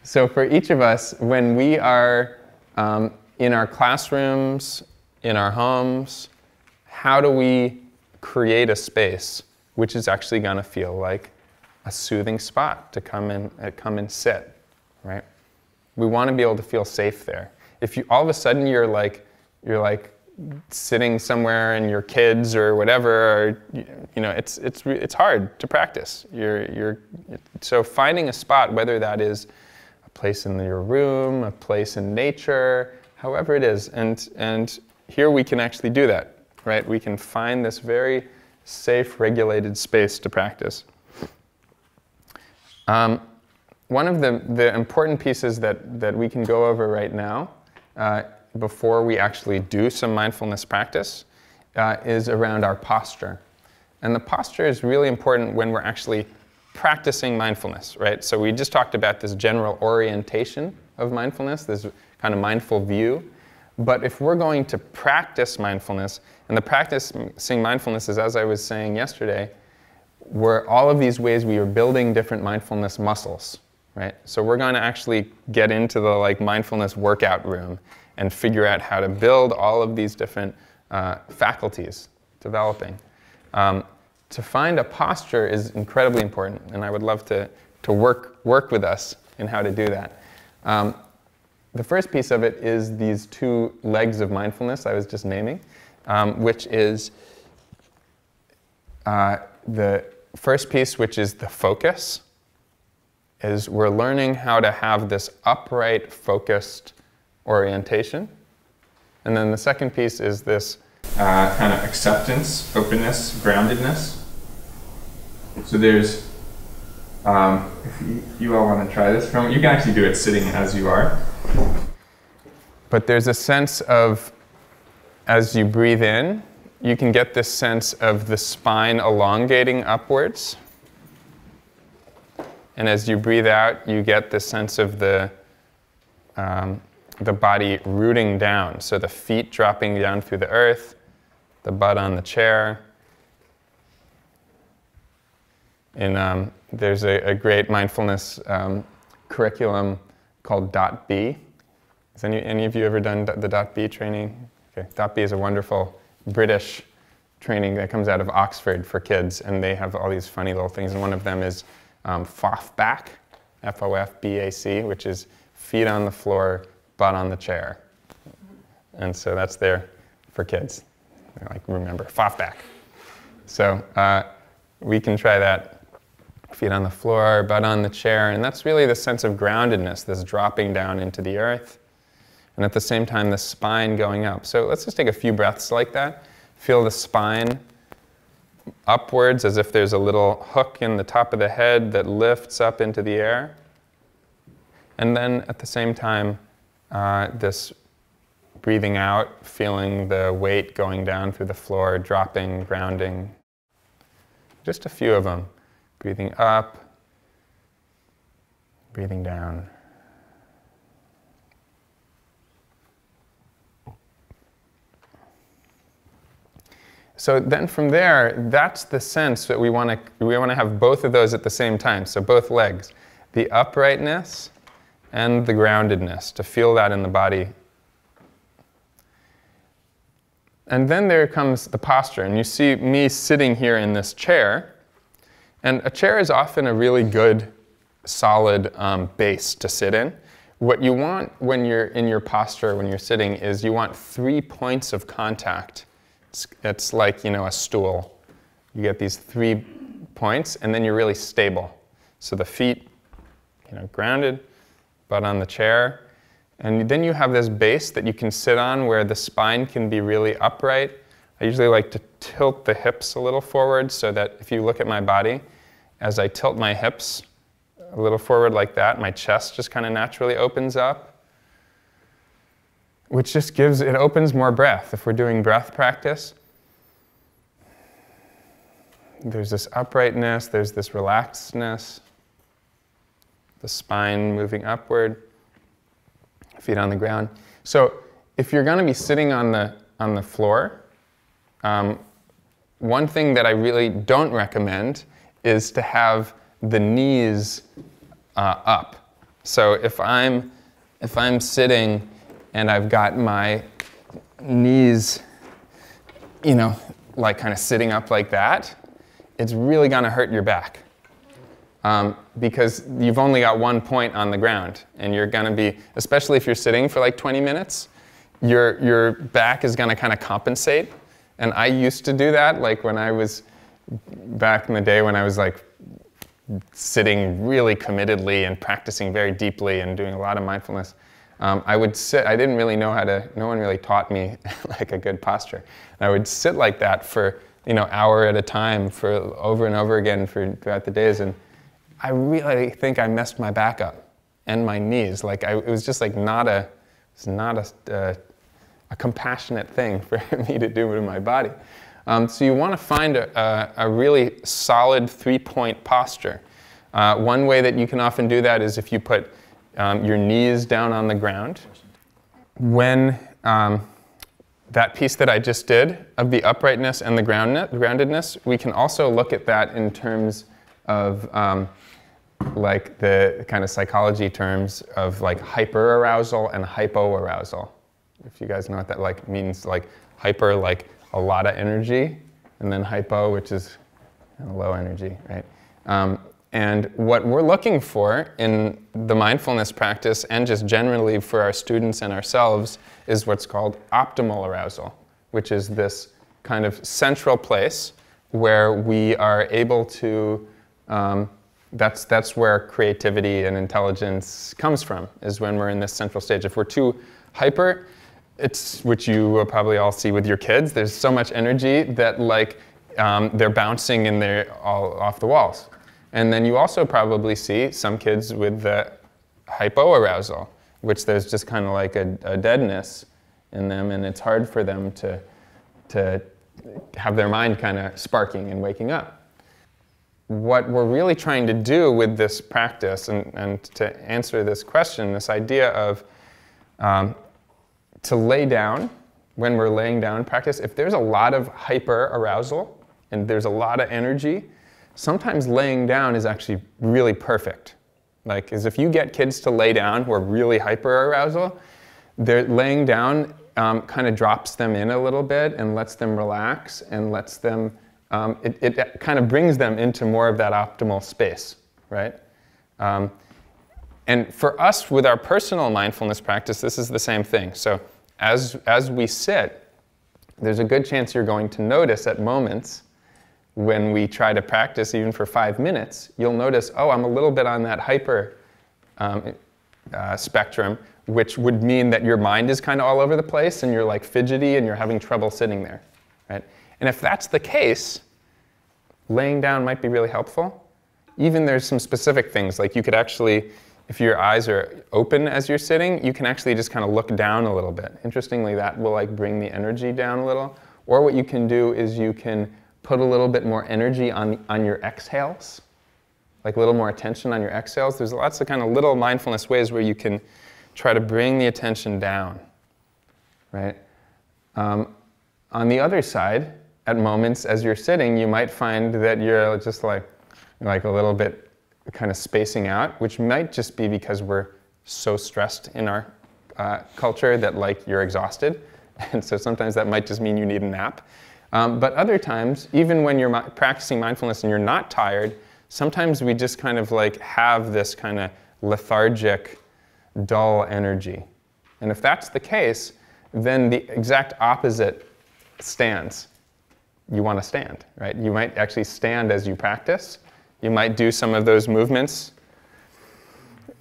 So for each of us, when we are in our classrooms, in our homes, how do we create a space which is actually going to feel like a soothing spot to come and sit, right? We want to be able to feel safe there. If you all of a sudden you're like sitting somewhere and your kids or whatever, or, it's hard to practice. So finding a spot, whether that is a place in your room, a place in nature, however it is, and here we can actually do that, right? We can find this very safe, regulated space to practice. One of the important pieces that we can go over right now, before we actually do some mindfulness practice, is around our posture. And the posture is really important when we're actually practicing mindfulness, right? So we just talked about this general orientation of mindfulness, this kind of mindful view. But if we're going to practice mindfulness, and the practicing mindfulness is, as I was saying yesterday, where all of these ways we are building different mindfulness muscles, right? So we're going to actually get into the mindfulness workout room and figure out how to build all of these different faculties developing. To find a posture is incredibly important, and I would love to work with us in how to do that. The first piece of it is these two legs of mindfulness I was just naming, which is the first piece, which is the focus, is we're learning how to have this upright, focused orientation. And then the second piece is this kind of acceptance, openness, groundedness. So there's, if you all want to try this, you can actually do it sitting as you are. But there's a sense of, as you breathe in, you can get this sense of the spine elongating upwards. And as you breathe out, you get this sense of the body rooting down. So the feet dropping down through the earth, the butt on the chair. And there's a great mindfulness curriculum called .B. Has any of you ever done the .B training? Okay, .B is a wonderful British training that comes out of Oxford for kids, and they have all these funny little things, and one of them is FOFBAC, F-O-F-B-A-C, which is feet on the floor, butt on the chair. And so that's there for kids. Remember, FOFBAC. So we can try that. Feet on the floor, butt on the chair, and that's really the sense of groundedness, this dropping down into the earth, and at the same time the spine going up. So let's just take a few breaths like that. Feel the spine upwards as if there's a little hook in the top of the head that lifts up into the air. And then at the same time, this breathing out, feeling the weight going down through the floor, dropping, grounding. Just a few of them. Breathing up, breathing down. So then from there, that's the sense that we want to have both of those at the same time, so both legs. The uprightness and the groundedness, to feel that in the body. And then there comes the posture, and you see me sitting here in this chair. And a chair is often a really good, solid base to sit in. What you want when you're in your posture, when you're sitting, is you want 3 points of contact. It's like, a stool. You get these 3 points, and then you're really stable. So the feet, grounded, butt on the chair. And then you have this base that you can sit on where the spine can be really upright. I usually like to tilt the hips a little forward so that if you look at my body, as I tilt my hips a little forward like that, my chest just kind of naturally opens up, which just it opens more breath. If we're doing breath practice, there's this uprightness, there's this relaxedness, the spine moving upward, feet on the ground. So if you're going to be sitting on the floor, one thing that I really don't recommend is to have the knees up. So if I'm sitting and I've got my knees, you know, like kind of sitting up like that, it's really going to hurt your back. Because you've only got one point on the ground, and you're going to be, especially if you're sitting for like 20 minutes, your back is going to kind of compensate. And I used to do that, like when I was back in the day when I was like sitting really committedly and practicing very deeply and doing a lot of mindfulness. I would sit, I didn't really know how to, no one really taught me like a good posture. And I would sit like that for, you know, hour at a time for over and over again throughout the days. And I really think I messed my back up and my knees. Like it was just like not a compassionate thing for me to do to my body. So you want to find a really solid 3-point posture. One way that you can often do that is if you put your knees down on the ground. When that piece that I just did of the uprightness and the groundedness, we can also look at that in terms of like the kind of psychology terms of like hyperarousal and hypoarousal. If you guys know what that like means, like hyper, like a lot of energy, and then hypo, which is kind of low energy, right? And what we're looking for in the mindfulness practice and just generally for our students and ourselves is what's called optimal arousal, which is this kind of central place where we are able to, that's where creativity and intelligence comes from, is when we're in this central stage. If we're too hyper, which you will probably all see with your kids, there's so much energy that like they're bouncing and they're all off the walls. And then you also probably see some kids with the hypoarousal, which there's just kind of like a deadness in them, and it's hard for them to have their mind kind of sparking and waking up. What we're really trying to do with this practice, and to answer this question, this idea of to lay down, when we're laying down practice, if there's a lot of hyperarousal and there's a lot of energy, sometimes laying down is actually really perfect. Like, is if you get kids to lay down who are really hyperarousal, they're laying down kind of drops them in a little bit and lets them relax and lets them, it kind of brings them into more of that optimal space, right? And for us, with our personal mindfulness practice, this is the same thing. So as we sit, there's a good chance you're going to notice at moments when we try to practice, even for 5 minutes, you'll notice, oh, I'm a little bit on that hyper spectrum, which would mean that your mind is kind of all over the place and you're like fidgety and you're having trouble sitting there, right? And if that's the case, laying down might be really helpful. Even there's some specific things, like you could actually, if your eyes are open as you're sitting, you can actually just kind of look down a little bit. Interestingly, that will like bring the energy down a little. Or what you can do is you can put a little bit more energy on your exhales, like a little more attention on your exhales. There's lots of kind of little mindfulness ways where you can try to bring the attention down, right? On the other side, at moments as you're sitting, you might find that you're just like a little bit kind of spacing out, which might just be because we're so stressed in our culture that like you're exhausted. And so sometimes that might just mean you need a nap. But other times, even when you're practicing mindfulness and you're not tired, sometimes we just kind of like have this kind of lethargic, dull energy. And if that's the case, then the exact opposite stands. You want to stand, right? You might actually stand as you practice. You might do some of those movements.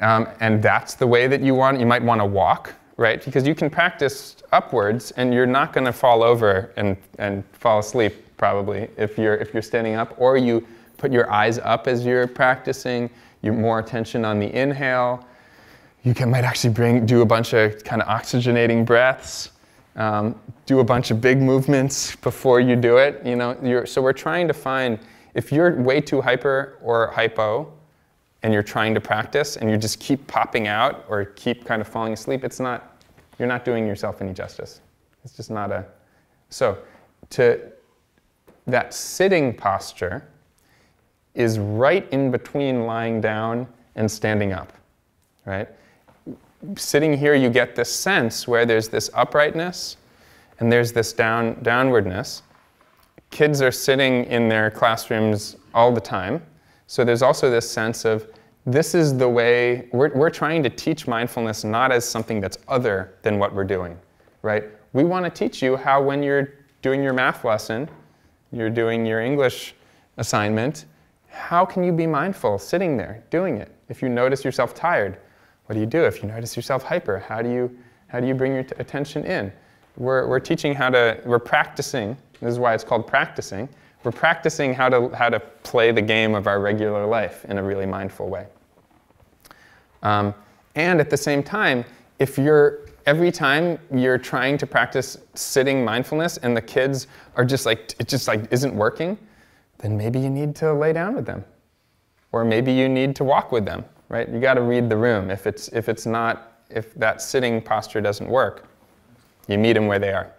And that's the way that you might want to walk, right? Because you can practice upwards and you're not going to fall over and fall asleep probably if you're standing up, or you put your eyes up as you're practicing, you're more attention on the inhale. You might actually do a bunch of kind of oxygenating breaths, do a bunch of big movements before you do it. You know, so we're trying to find, if you're way too hyper or hypo and you're trying to practice and you just keep popping out or keep kind of falling asleep, you're not doing yourself any justice. It's just not a... So that sitting posture is right in between lying down and standing up, right? Sitting here, you get this sense where there's this uprightness and there's this downwardness. Kids are sitting in their classrooms all the time. So there's also this sense of, this is the way, we're trying to teach mindfulness not as something that's other than what we're doing, right? We want to teach you how when you're doing your math lesson, you're doing your English assignment, how can you be mindful sitting there doing it? If you notice yourself tired, what do you do? If you notice yourself hyper, how do you bring your attention in? We're teaching we're practicing, this is why it's called practicing, we're practicing how to play the game of our regular life in a really mindful way. And at the same time, if every time you're trying to practice sitting mindfulness and the kids are just like, it just like isn't working, then maybe you need to lay down with them. Or maybe you need to walk with them, right? You got to read the room. If that sitting posture doesn't work, you meet them where they are.